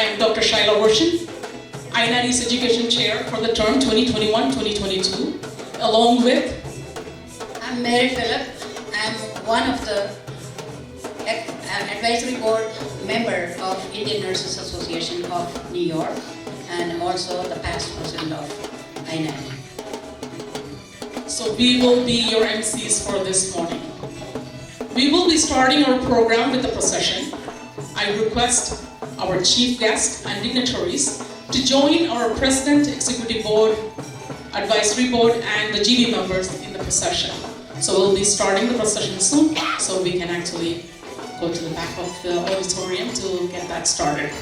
am Dr. Shaila Roshan, INAD's Education Chair for the term 2021-2022, along with... I'm Mary Phillip. I'm one of the advisory board member of Indian Nurses Association of New York, and I'm also the past president of INAD. So we will be your MCs for this morning. We will be starting our program with the procession. I request our chief guest and dignitaries to join our President, Executive Board, Advisory Board, and the GB members in the procession. So we'll be starting the procession soon, so we can actually go to the back of the auditorium to get that started.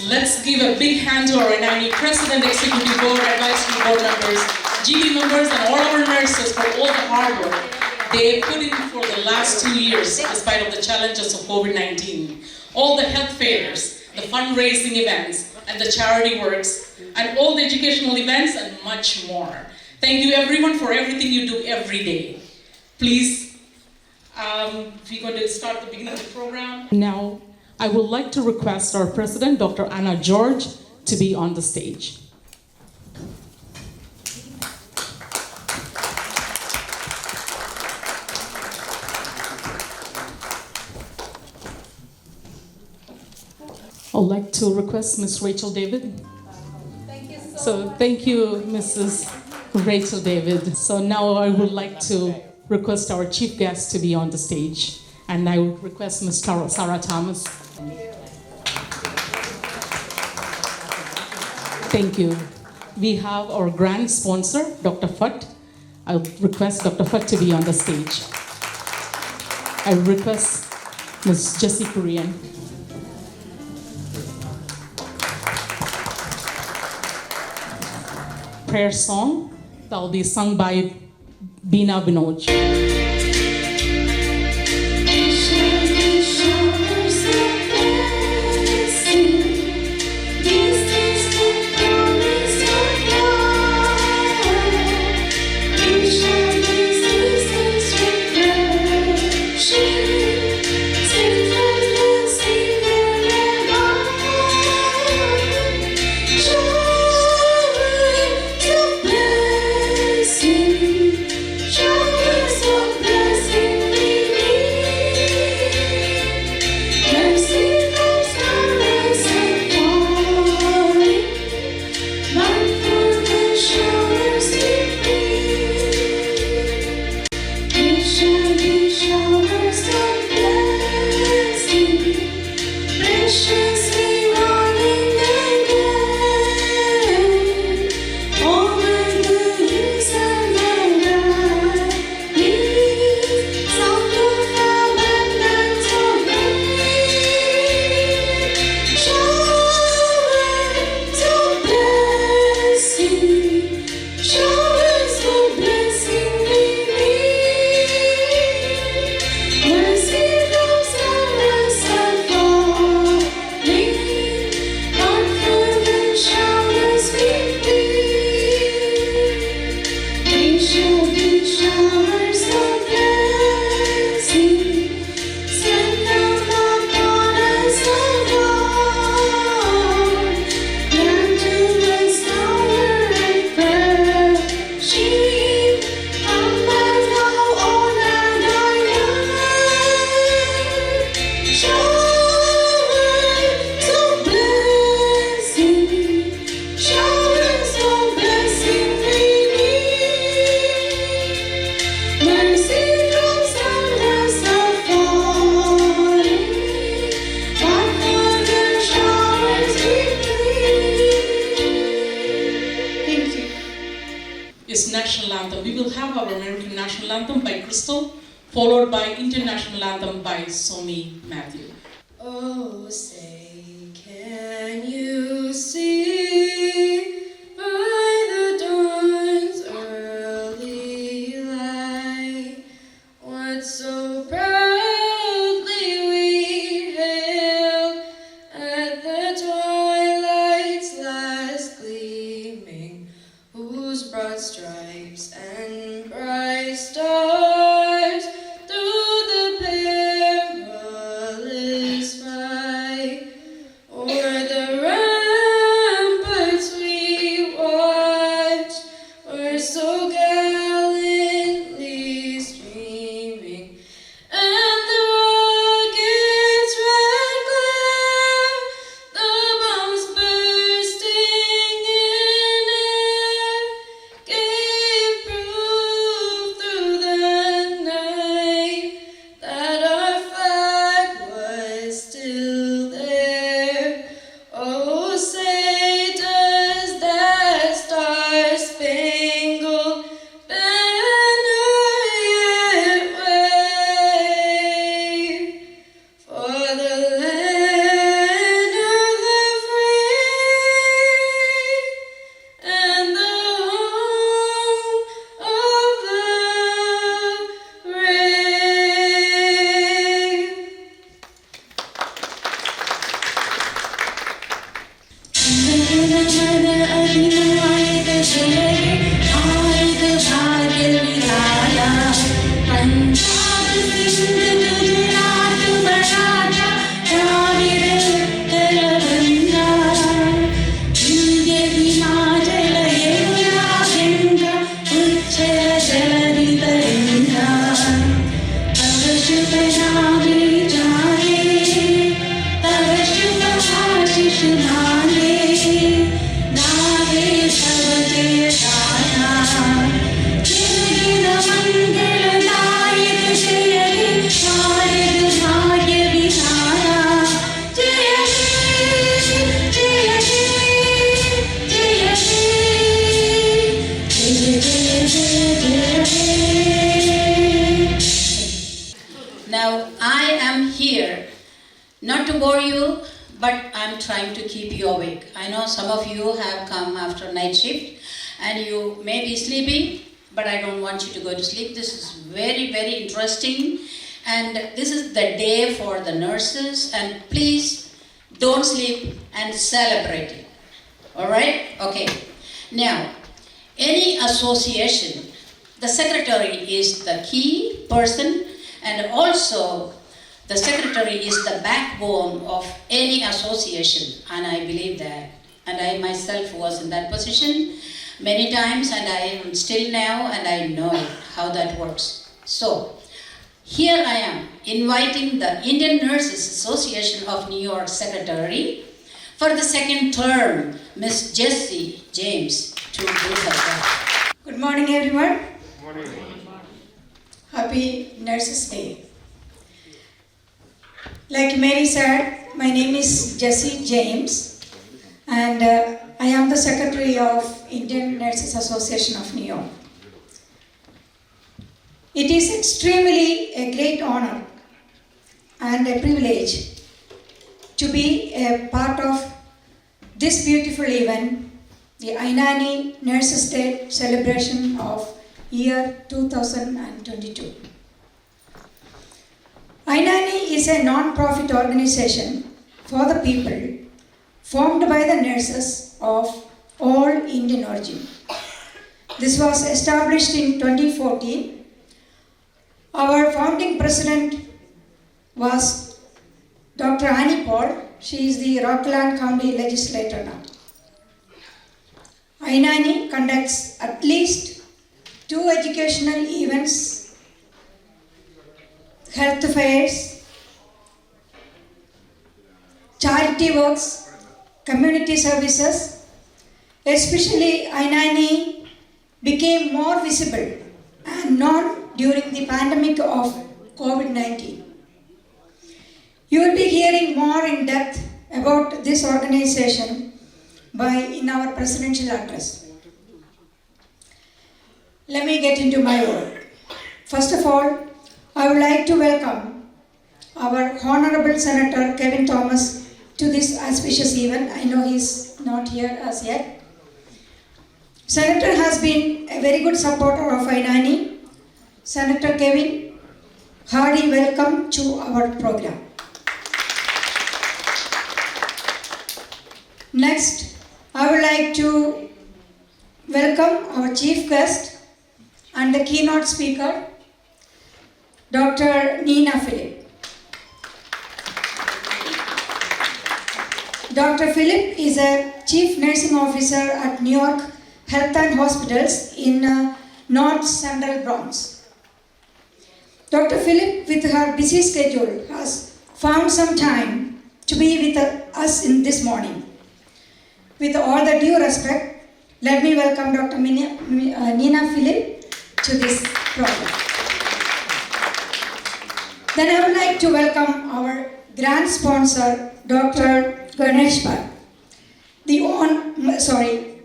Let's give a big hand to our INAD President, Executive Board, Advisory Board members, GB members, and all our nurses for all the hard work they put in for the last 2 years, despite of the challenges of COVID-19. All the health fairs, the fundraising events, and the charity works, and all the educational events, and much more. Thank you everyone for everything you do every day. Please, we're going to start the beginning of the program. Now, I would like to request our President, Dr. Anna George, to be on the stage. I'd like to request Ms. Rachel David. Thank you Thank you, Mrs. Rachel David. So now I would like to request our chief guest to be on the stage. And I would request Ms. Sarah Thomas. Thank you. We have our grand sponsor, Dr. Phut. I would request Dr. Phut to be on the stage. I would request Ms. Jessie Korean. Prayer song that will be sung by Bina Binoj. Show us Showers of blessing, showers of blessing we need. Mercy drops endless are falling, but for the showers we need. Thank you. Is national anthem. We will have our American national anthem by Crystal, followed by international anthem by Somi Matthew. Oh, say, can you see by the dawn's early light what so proudly we hailed at the twilight's last gleaming, whose broad stripes and bright stars through the perilous fight o'er the ramparts we watched were so gallantly streaming, and the rockets' red glare, the bombs bursting in air, gave proof through the night that our flag was still there. Oh, say does that star-spangled banner yet wave for the land of the free and the home of the brave? Now, I am here not to bore you, but I'm trying to keep you awake. I know some of you have come after night shift and you may be sleeping, but I don't want you to go to sleep. This is very, very interesting, and this is the day for the nurses, and please don't sleep and celebrate it. All right? Okay. Now, any association, the secretary is the key person, and also the secretary is the backbone of any association, and I believe that. And I myself was in that position many times, and I am still now, and I know how that works. So, here I am inviting the Indian Nurses Association of New York Secretary for the second term, Miss Jessie James, to do her job. Good morning, everyone. Happy Nurses Day. Like Mary said, my name is Jessie James, and I am the Secretary of Indian Nurses Association of New York. It is extremely a great honor and a privilege to be a part of this beautiful event, the Ainani Nurses Day celebration of year 2022. Ainani is a non-profit organization for the people formed by the nurses of all Indian origin. This was established in 2014. Our founding president was Dr. Annie Paul. She is the Rockland County legislator now. Ainani conducts at least 2 educational events, health fairs, charity works, community services, especially Ainani became more visible and known during the pandemic of COVID-19. You will be hearing more in depth about this organization in our presidential address. Let me get into my word. First of all, I would like to welcome our Honorable Senator Kevin Thomas to this auspicious event. I know he's not here as yet. Senator has been a very good supporter of Ainani. Senator Kevin, hearty welcome to our program. Next, I would like to welcome our chief guest and the keynote speaker, Dr. Nina Philip. Dr. Philip is a Chief Nursing Officer at New York Health and Hospitals in North Central Bronx. Dr. Philip, with her busy schedule, has found some time to be with us in this morning. With all the due respect, let me welcome Dr. Nina Philip to this program. Then I would like to welcome our grand sponsor, Dr. Ganesh Bhatt, Mahesh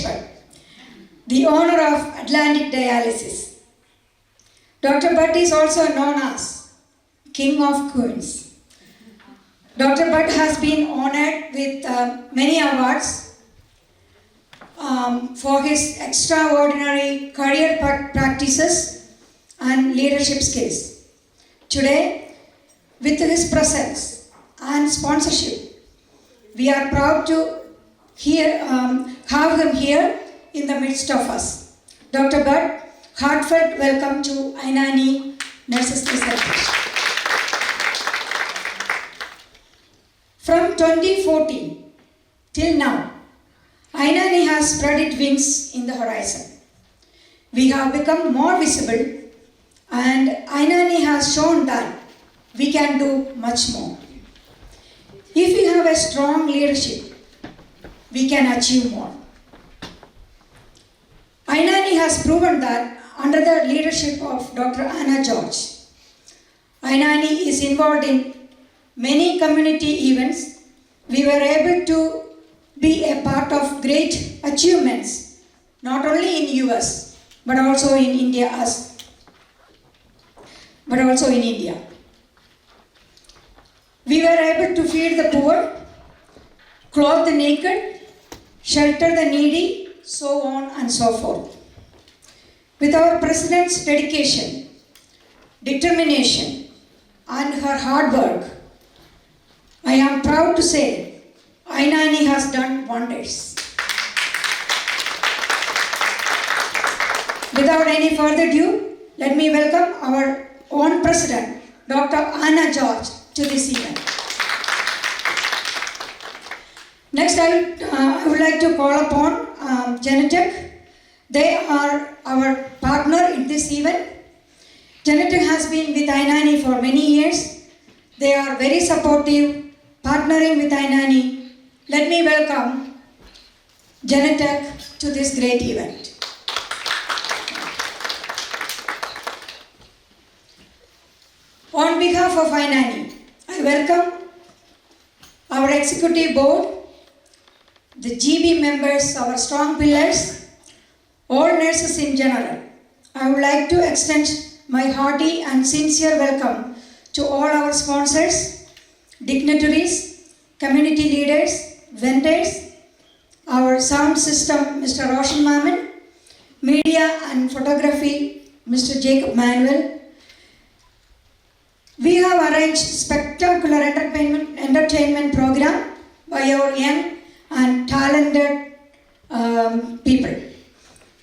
Bhatt, the owner of Atlantic Dialysis. Dr. Bhatt is also known as King of Queens. Dr. Bhatt has been honored with many awards for his extraordinary career practices and leadership skills. Today, with his presence and sponsorship, we are proud to have him here in the midst of us. Dr. Bhatt, heartfelt welcome to Ainani Nurses Celebration. From 2014 till now, Ainani has spread its wings in the horizon. We have become more visible, and Ainani has shown that we can do much more. If we have a strong leadership, we can achieve more. Ainani has proven that under the leadership of Dr. Anna George, Ainani is involved in many community events. We were able to be a part of great achievements, not only in US, but also in India. We were able to feed the poor, clothe the naked, shelter the needy, so on and so forth. With our President's dedication, determination, and her hard work, I am proud to say Ainani has done wonders. Without any further ado, let me welcome our own President, Dr. Anna George, to this event. Next, I would like to call upon Genetech. They are our partner in this event. Genetech has been with Ainani for many years. They are very supportive, partnering with Ainani. Let me welcome Genetech to this great event. On behalf of Ainani, I welcome our executive board, the GB members, our strong pillars, all nurses in general. I would like to extend my hearty and sincere welcome to all our sponsors, dignitaries, community leaders, vendors, our sound system, Mr. Roshan Maman, media and photography, Mr. Jacob Manuel. We have arranged spectacular entertainment program by our young and talented people.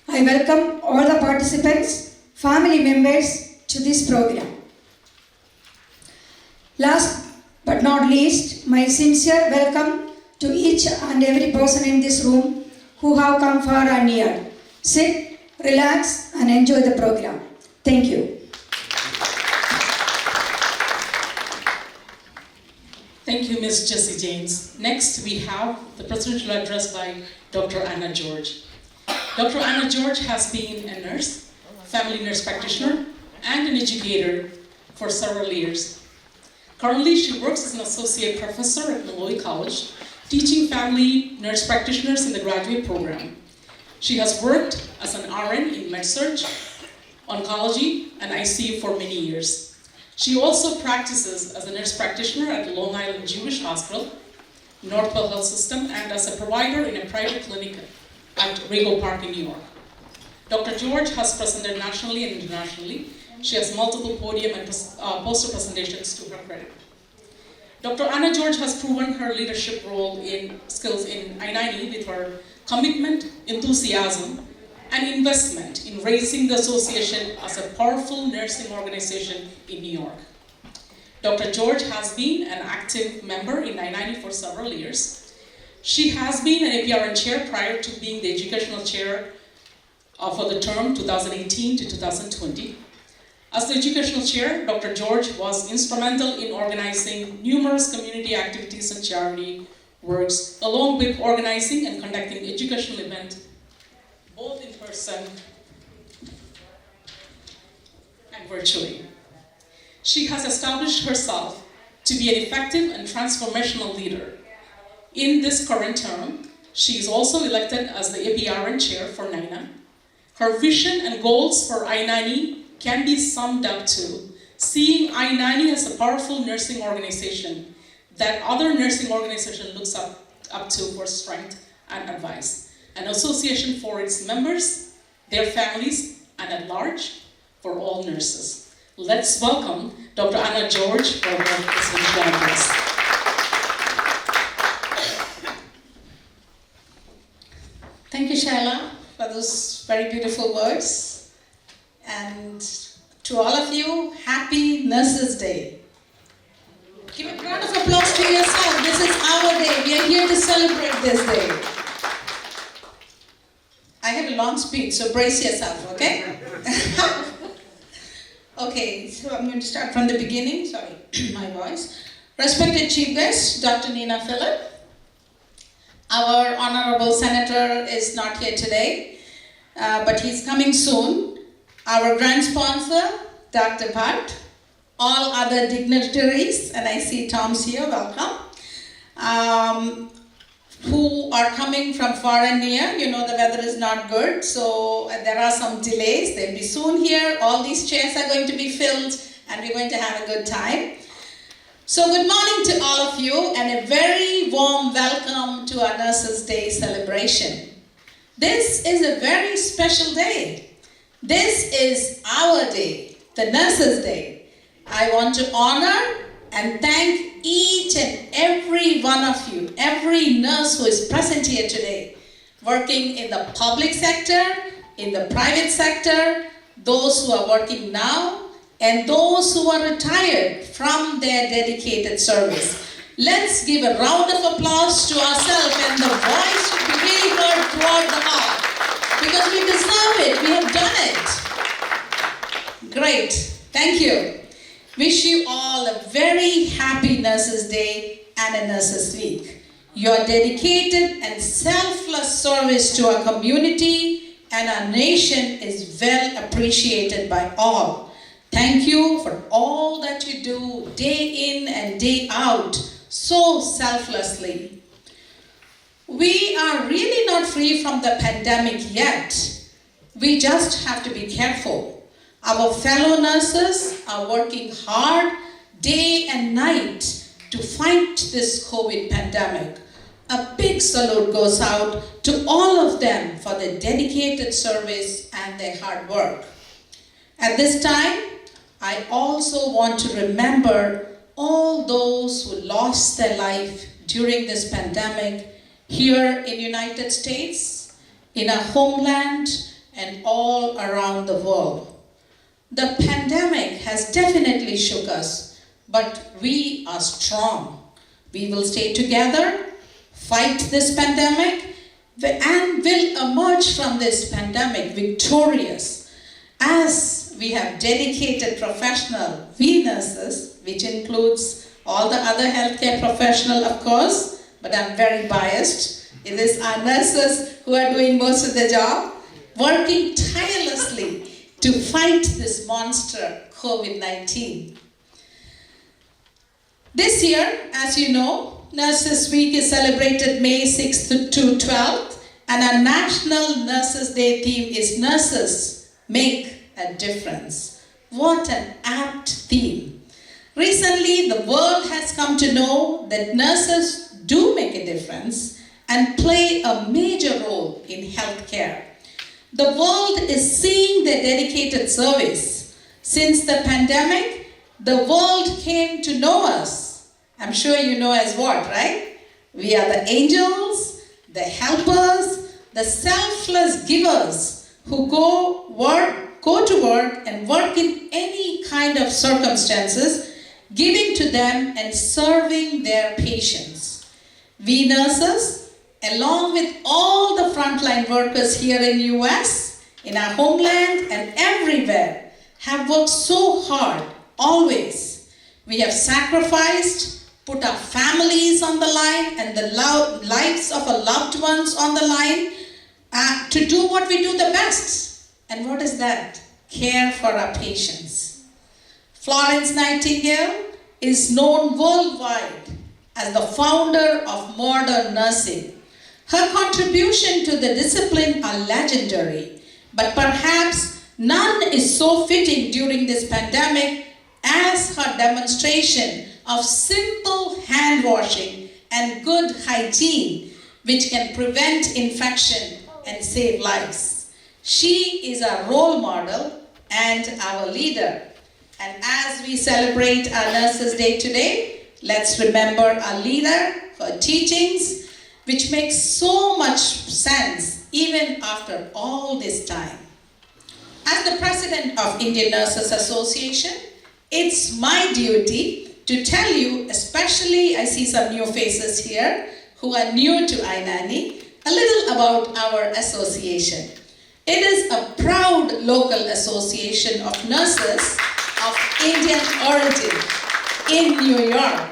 I welcome all the participants, family members to this program. Last but not least, my sincere welcome to each and every person in this room who have come far and near. Sit, relax, and enjoy the program. Thank you. Thank you, Ms. Jessie James. Next, we have the presidential address by Dr. Anna George. Dr. Anna George has been a nurse, family nurse practitioner, and an educator for several years. Currently, she works as an associate professor at Molloy College, teaching family nurse practitioners in the graduate program. She has worked as an RN in med-surg, oncology, and ICU for many years. She also practices as a nurse practitioner at Long Island Jewish Hospital, Northwell Health System, and as a provider in a private clinic at Rego Park in New York. Dr. George has presented nationally and internationally. She has multiple podium and poster presentations to her credit. Dr. Anna George has proven her leadership skills in I-90 with her commitment, enthusiasm, and investment in raising the association as a powerful nursing organization in New York. Dr. George has been an active member in I-90 for several years. She has been an APRN chair prior to being the educational chair for the term 2018 to 2020. As the educational chair, Dr. George was instrumental in organizing numerous community activities and charity works, along with organizing and conducting educational events, both in person and virtually. She has established herself to be an effective and transformational leader. In this current term, she is also elected as the APRN chair for NINA. Her vision and goals for I-90 can be summed up to seeing I-90 as a powerful nursing organization that other nursing organization looks up to for strength and advice. An association for its members, their families, and at large, for all nurses. Let's welcome Dr. Anna George for her presidential address. Thank you, Shaila, for those very beautiful words. And to all of you, happy Nurses Day. Give a round of applause to yourself. This is our day. We are here to celebrate this day. I have a long speech, so brace yourself, okay? Okay, so I'm going to start from the beginning. Sorry, my voice. Respected Chief Guest, Dr. Nina Phillip. Our Honorable Senator is not here today, but he's coming soon. Our grand sponsor, Dr. Bhatt. All other dignitaries, and I see Tom's here, welcome. Who are coming from far and near. You know the weather is not good, so there are some delays. They'll be soon here. All these chairs are going to be filled, and we're going to have a good time. So good morning to all of you, and a very warm welcome to our Nurses Day celebration. This is a very special day. This is our day, the Nurses Day. I want to honor and thank each and every one of you, every nurse who is present here today, working in the public sector, in the private sector, those who are working now, and those who are retired from their dedicated service. Let's give a round of applause to ourselves, and the voice should be really heard throughout the hall, because we deserve it, we have done it. Great, thank you. Wish you all a very happy Nurses Day and a Nurses Week. Your dedicated and selfless service to our community and our nation is well appreciated by all. Thank you for all that you do day in and day out so selflessly. We are really not free from the pandemic yet. We just have to be careful. Our fellow nurses are working hard day and night to fight this COVID pandemic. A big salute goes out to all of them for their dedicated service and their hard work. At this time, I also want to remember all those who lost their life during this pandemic here in the United States, in our homeland, and all around the world. The pandemic has definitely shook us, but we are strong. We will stay together, fight this pandemic, and will emerge from this pandemic victorious, as we have dedicated professional, we nurses, which includes all the other healthcare professional, of course, but I'm very biased. It is our nurses who are doing most of the job, working tirelessly to fight this monster, COVID-19. This year, as you know, Nurses Week is celebrated May 6th to 12th, and our National Nurses Day theme is Nurses Make a Difference. What an apt theme. Recently, the world has come to know that nurses do make a difference and play a major role in healthcare. The world is seeing their dedicated service. Since the pandemic, the world came to know us. I'm sure you know as what, right? We are the angels, the helpers, the selfless givers who go to work and work in any kind of circumstances, giving to them and serving their patients. We nurses, along with all the frontline workers here in US, in our homeland and everywhere, have worked so hard, always. We have sacrificed, put our families on the line and the lives of our loved ones on the line to do what we do the best. And what is that? Care for our patients. Florence Nightingale is known worldwide as the founder of modern nursing. Her contribution to the discipline are legendary, but perhaps none is so fitting during this pandemic as her demonstration of simple hand washing and good hygiene, which can prevent infection and save lives. She is our role model and our leader. And as we celebrate our Nurses Day today, let's remember our leader, her teachings, which makes so much sense even after all this time. As the president of Indian Nurses Association, it's my duty to tell you, especially I see some new faces here who are new to INANI, a little about our association. It is a proud local association of nurses of Indian origin in New York.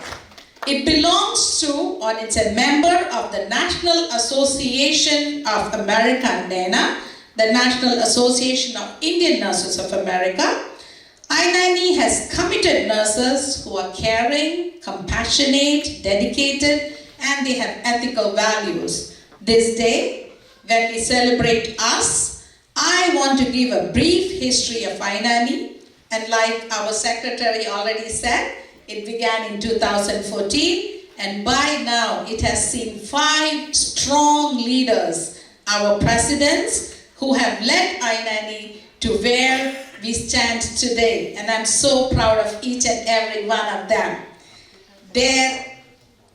It belongs to, or it's a member of the National Association of America, NANA, the National Association of Indian Nurses of America. INANI has committed nurses who are caring, compassionate, dedicated, and they have ethical values. This day, when we celebrate us, I want to give a brief history of INANI, and like our secretary already said, it began in 2014, and by now it has seen 5 strong leaders, our presidents, who have led INANI to where we stand today, and I'm so proud of each and every one of them. There,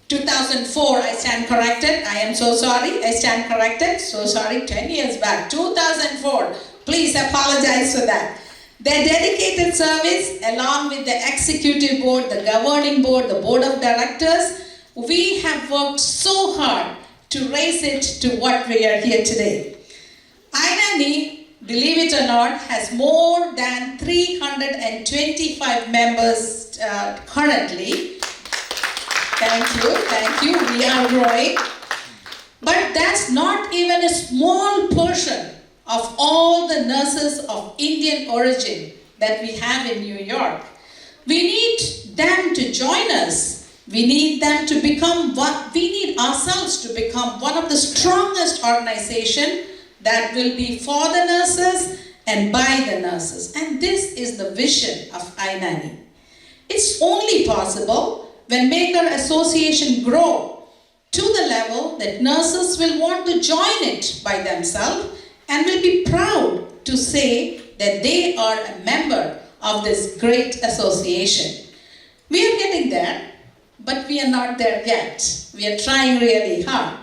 2004, I stand corrected, I am so sorry, I stand corrected, so sorry, 10 years back, 2004, please apologize for that. Their dedicated service, along with the executive board, the governing board, the board of directors, we have worked so hard to raise it to what we are here today. INANI, believe it or not, has more than 325 members currently. Thank you, we are growing. But that's not even a small portion of all the nurses of Indian origin that we have in New York. We need them to join us. We need them to become we need ourselves to become one of the strongest organizations that will be for the nurses and by the nurses. And this is the vision of INANI. It's only possible when make our association grow to the level that nurses will want to join it by themselves and will be proud to say that they are a member of this great association. We are getting there, but we are not there yet. We are trying really hard.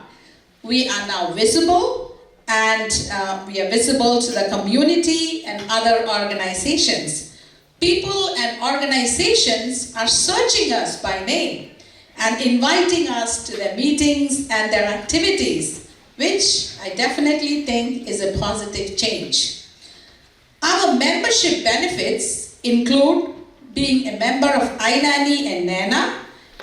We are now visible, and we are visible to the community and other organizations. People and organizations are searching us by name and inviting us to their meetings and their activities, which I definitely think is a positive change. Our membership benefits include being a member of INANI and NANA,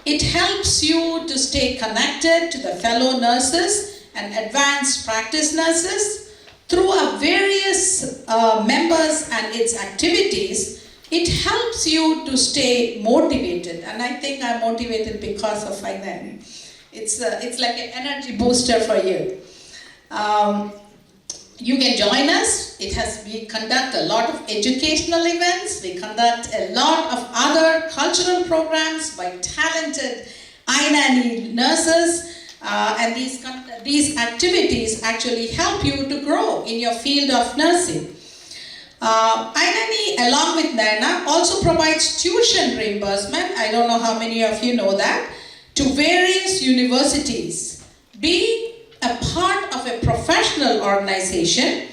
It helps you to stay connected to the fellow nurses and advanced practice nurses. Through our various members and its activities, it helps you to stay motivated. And I think I'm motivated because of Ainani. It's like an energy booster for you. You can join us. We conduct a lot of educational events. We conduct a lot of other cultural programs by talented Ainani nurses. And these activities actually help you to grow in your field of nursing. Ainani, along with NANA, also provides tuition reimbursement. I don't know how many of you know that, to various universities. Being a part of a professional organization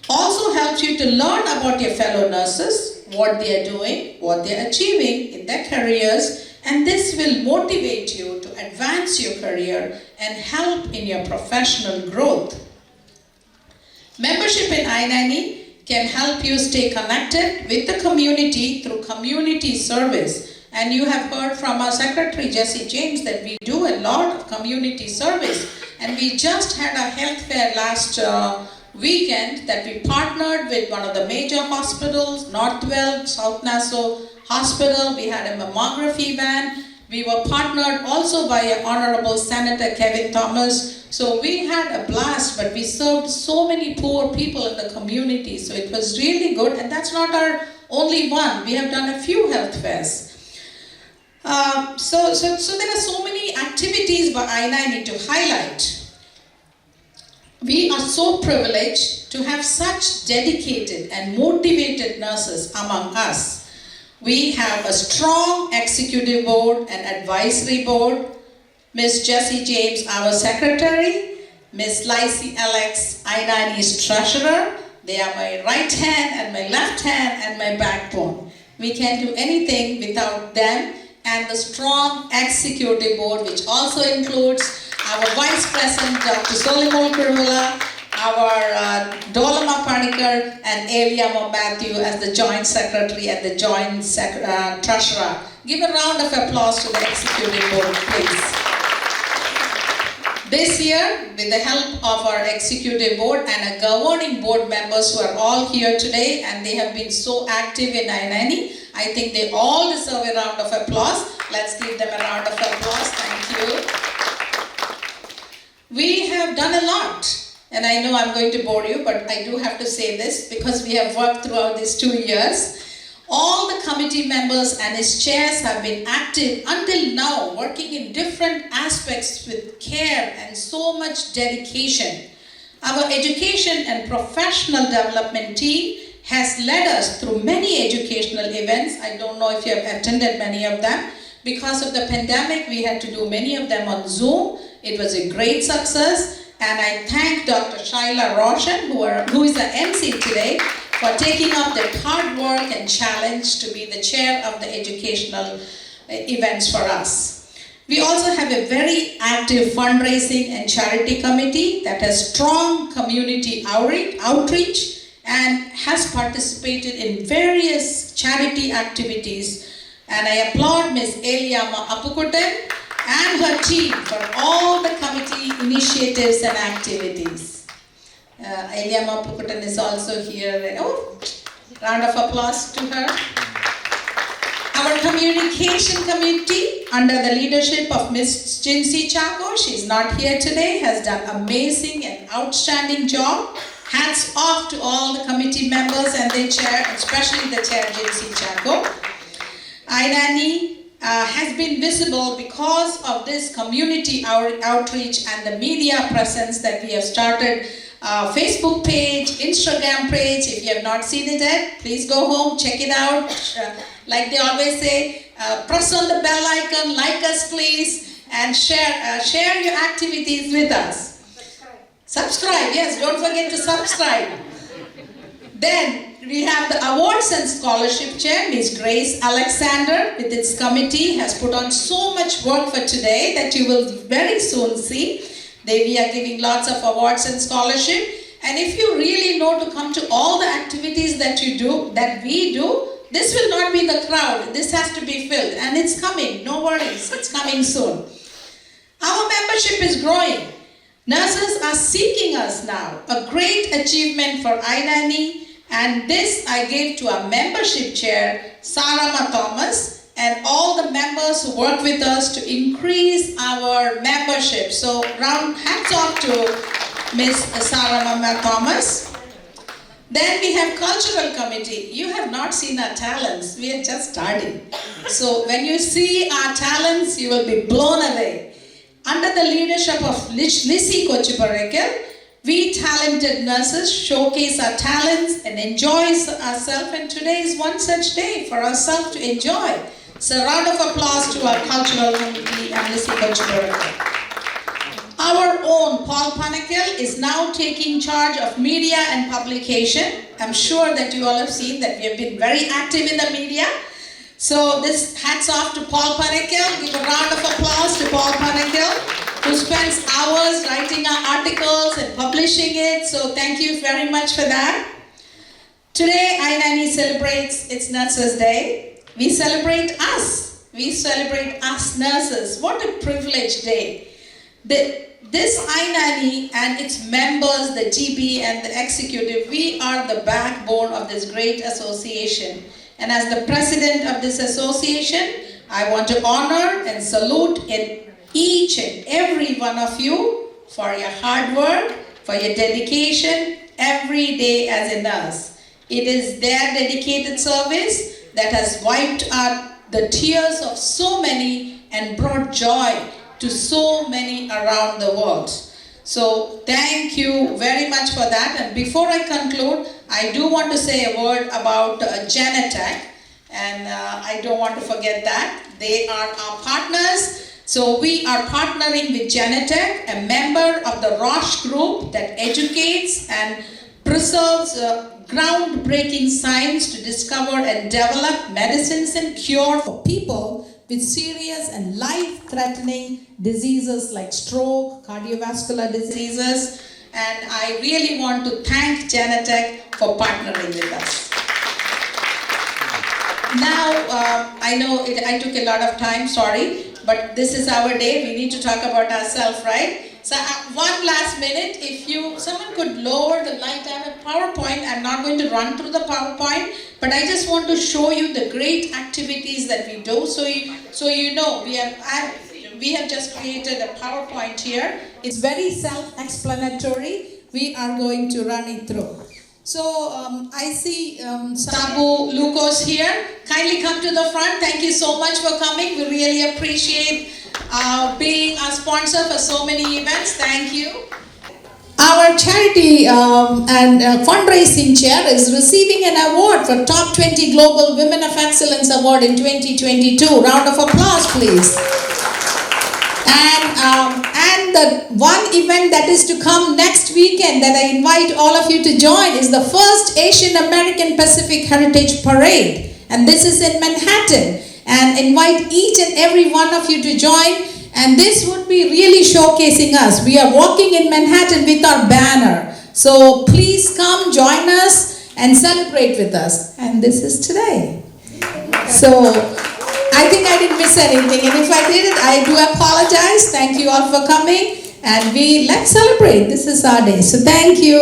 also helps you to learn about your fellow nurses, what they are doing, what they are achieving in their careers, and this will motivate you to advance your career and help in your professional growth. Membership in Ainani can help you stay connected with the community through community service. And you have heard from our Secretary Jesse James that we do a lot of community service. And we just had a health fair last weekend that we partnered with one of the major hospitals, Northwell, South Nassau Hospital. We had a mammography van. We were partnered also by Honorable Senator Kevin Thomas. So we had a blast, but we served so many poor people in the community. So it was really good, and that's not our only one. We have done a few health fairs. So there are so many activities by Ainani to highlight. We are so privileged to have such dedicated and motivated nurses among us. We have a strong executive board and advisory board. Ms. Jessie James, our secretary. Ms. Lacey Alex, Ainani's treasurer. They are my right hand and my left hand and my backbone. We can't do anything without them. And the strong executive board, which also includes our Vice President, Dr. Solimol Kurula, our Dolama Panikar, and Eliama Matthew as the Joint Secretary and the Joint Treasurer. Give a round of applause to the executive board, please. This year, with the help of our executive board and our governing board members who are all here today, and they have been so active in Ainani, I think they all deserve a round of applause. Let's give them a round of applause. Thank you. We have done a lot, and I know I'm going to bore you, but I do have to say this because we have worked throughout these 2 years. All the committee members and its chairs have been active until now, working in different aspects with care and so much dedication. Our education and professional development team has led us through many educational events. I don't know if you have attended many of them. Because of the pandemic, we had to do many of them on Zoom. It was a great success, and I thank Dr. Shaila Roshan, who is the MC today, for taking up that hard work and challenge to be the chair of the educational events for us. We also have a very active fundraising and charity committee that has strong community outreach and has participated in various charity activities. And I applaud Ms. Eliama Apukuten and her team for all the committee initiatives and activities. Eliama Apukuten is also here. Oh, round of applause to her. Our communication committee, under the leadership of Ms. Jinsi Chako, she's not here today, has done amazing and outstanding job. Hats off to all the committee members and their chair, especially the chair, Jinsi Chako. Ainani has been visible because of this community outreach and the media presence that we have started. Facebook page, Instagram page. If you have not seen it yet, please go home, check it out. Like they always say, press on the bell icon, like us please, and share your activities with us. Subscribe, yes, don't forget to subscribe. Then we have the Awards and Scholarship Chair, Ms. Grace Alexander, with its committee, has put on so much work for today that you will very soon see. We are giving lots of awards and scholarship. And if you really know to come to all the activities that we do, this will not be the crowd. This has to be filled. And it's coming. No worries. It's coming soon. Our membership is growing. Nurses are seeking us now. A great achievement for INANI. And this I gave to our membership chair, Sarama Thomas, and all the members who work with us to increase our membership. So round hats off to Miss Sarama Thomas. Then we have cultural committee. You have not seen our talents. We are just starting. So when you see our talents, you will be blown away. Under the leadership of Lissy Kochiparekar, we talented nurses showcase our talents and enjoy ourselves, and today is one such day for ourselves to enjoy. So a round of applause to our cultural committee and Lissy Kochiparekar. Our own Paul Panakil is now taking charge of media and publication. I'm sure that you all have seen that we have been very active in the media. So this hats off to Paul Panakil. Give a round of applause to Paul Panakil, who spends hours writing our articles and publishing it. So thank you very much for that. Today, INANI celebrates its Nurses Day. We celebrate us. We celebrate us nurses. What a privileged day. This INANI and its members, the GB and the executive, we are the backbone of this great association. And as the president of this association, I want to honor and salute each and every one of you for your hard work, for your dedication every day as a nurse. It is their dedicated service that has wiped out the tears of so many and brought joy to so many around the world. So thank you very much for that. And before I conclude, I do want to say a word about Genetec, and I don't want to forget that. They are our partners. So we are partnering with Genetec, a member of the Roche Group that educates and preserves groundbreaking science to discover and develop medicines and cure for people with serious and life-threatening diseases like stroke, cardiovascular diseases, and I really want to thank Genetec for partnering with us. Now, I know I took a lot of time, sorry, but this is our day. We need to talk about ourselves, right? So one last minute, if someone could lower the light. I have a PowerPoint. I'm not going to run through the PowerPoint, but I just want to show you the great activities that we do. So you know, we have just created a PowerPoint here. It's very self-explanatory. We are going to run it through. So I see Sabu Lucas here. Kindly come to the front. Thank you so much for coming. We really appreciate being a sponsor for so many events. Thank you. Our charity and fundraising chair is receiving an award for Top 20 Global Women of Excellence Award in 2022. Round of applause, please. And the one event that is to come next weekend that I invite all of you to join is the first Asian American Pacific Heritage Parade. And this is in Manhattan. And invite each and every one of you to join. And this would be really showcasing us. We are walking in Manhattan with our banner. So please come join us and celebrate with us. And this is today. So I think I didn't miss anything. And if I did, I do apologize. Thank you all for coming. And let's celebrate. This is our day. So thank you.